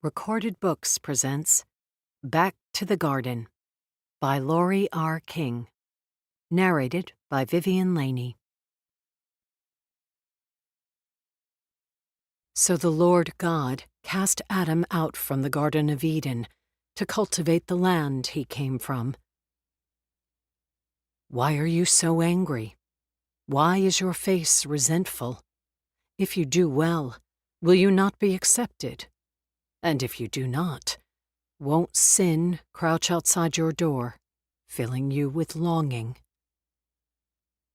Recorded Books presents Back to the Garden by Laurie R. King. Narrated by Vivian Laney. So the Lord God cast Adam out from the Garden of Eden to cultivate the land he came from. Why are you so angry? Why is your face resentful? If you do well, will you not be accepted? And if you do not, won't sin crouch outside your door, filling you with longing?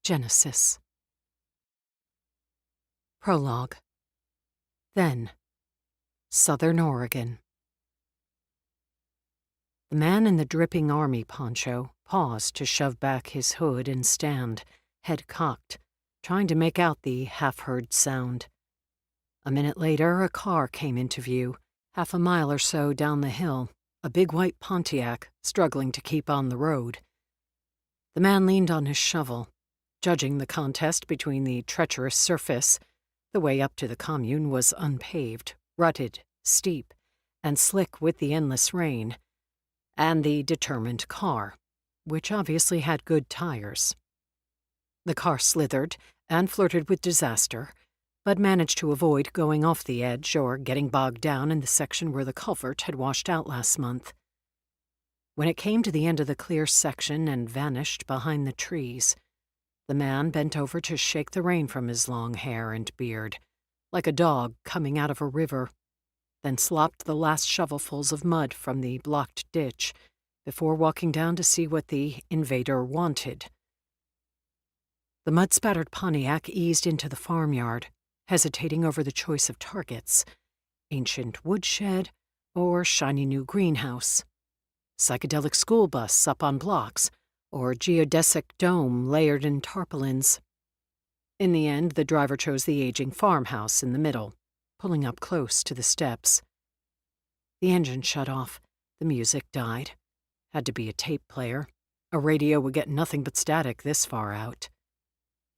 Genesis. Prologue. Then, Southern Oregon. The man in the dripping army poncho paused to shove back his hood and stand, head cocked, trying to make out the half-heard sound. A minute later, a car came into view, half a mile or so down the hill, a big white Pontiac struggling to keep on the road. The man leaned on his shovel, judging the contest between the treacherous surface. The way up to the commune was unpaved, rutted, steep, and slick with the endless rain, and the determined car, which obviously had good tires. The car slithered and flirted with disaster, but managed to avoid going off the edge or getting bogged down in the section where the culvert had washed out last month. When it came to the end of the clear section and vanished behind the trees, the man bent over to shake the rain from his long hair and beard, like a dog coming out of a river, then slopped the last shovelfuls of mud from the blocked ditch before walking down to see what the invader wanted. The mud-spattered Pontiac eased into the farmyard, hesitating over the choice of targets: ancient woodshed or shiny new greenhouse, psychedelic school bus up on blocks, or geodesic dome layered in tarpaulins. In the end, the driver chose the aging farmhouse in the middle, pulling up close to the steps. The engine shut off. The music died. Had to be a tape player. A radio would get nothing but static this far out.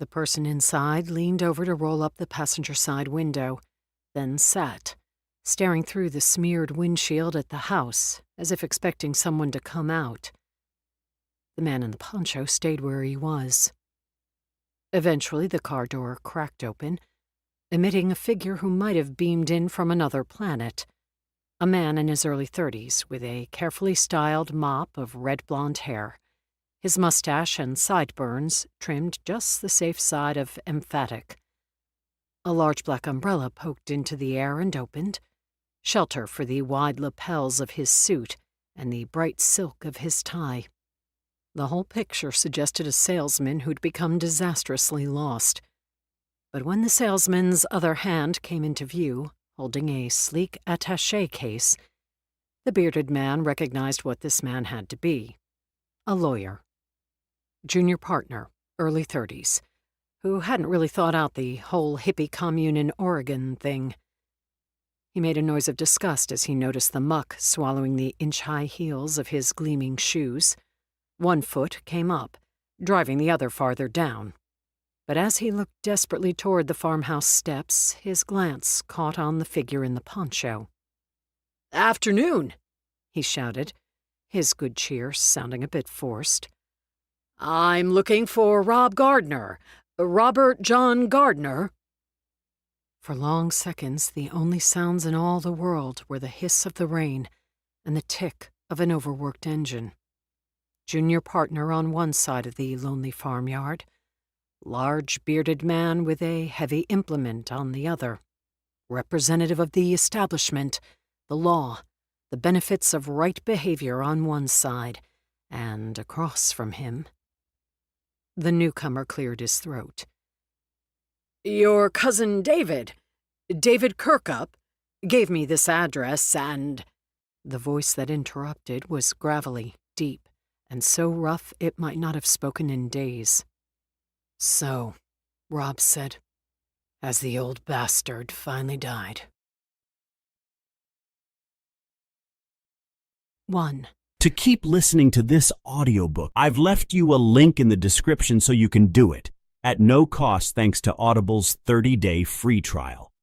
The person inside leaned over to roll up the passenger side window, then sat, staring through the smeared windshield at the house, as if expecting someone to come out. The man in the poncho stayed where he was. Eventually, the car door cracked open, emitting a figure who might have beamed in from another planet. A man in his early 30s with a carefully styled mop of red-blonde hair, his mustache and sideburns trimmed just the safe side of emphatic. A large black umbrella poked into the air and opened, shelter for the wide lapels of his suit and the bright silk of his tie. The whole picture suggested a salesman who'd become disastrously lost. But when the salesman's other hand came into view, holding a sleek attaché case, the bearded man recognized what this man had to be: a lawyer. Junior partner, early 30s, who hadn't really thought out the whole hippie commune in Oregon thing. He made a noise of disgust as he noticed the muck swallowing the inch-high heels of his gleaming shoes. One foot came up, driving the other farther down. But as he looked desperately toward the farmhouse steps, his glance caught on the figure in the poncho. "Afternoon," he shouted, his good cheer sounding a bit forced. "I'm looking for Robert John Gardner." For long seconds, the only sounds in all the world were the hiss of the rain and the tick of an overworked engine. Junior partner on one side of the lonely farmyard, large bearded man with a heavy implement on the other, representative of the establishment, the law, the benefits of right behavior on one side, and across from him. The newcomer cleared his throat. "Your cousin David Kirkup, gave me this address and—" The voice that interrupted was gravelly, deep, and so rough it might not have spoken in days. "So," Rob said, "has the old bastard finally died?" 1. To keep listening to this audiobook, I've left you a link in the description so you can do it, at no cost thanks to Audible's 30-day free trial.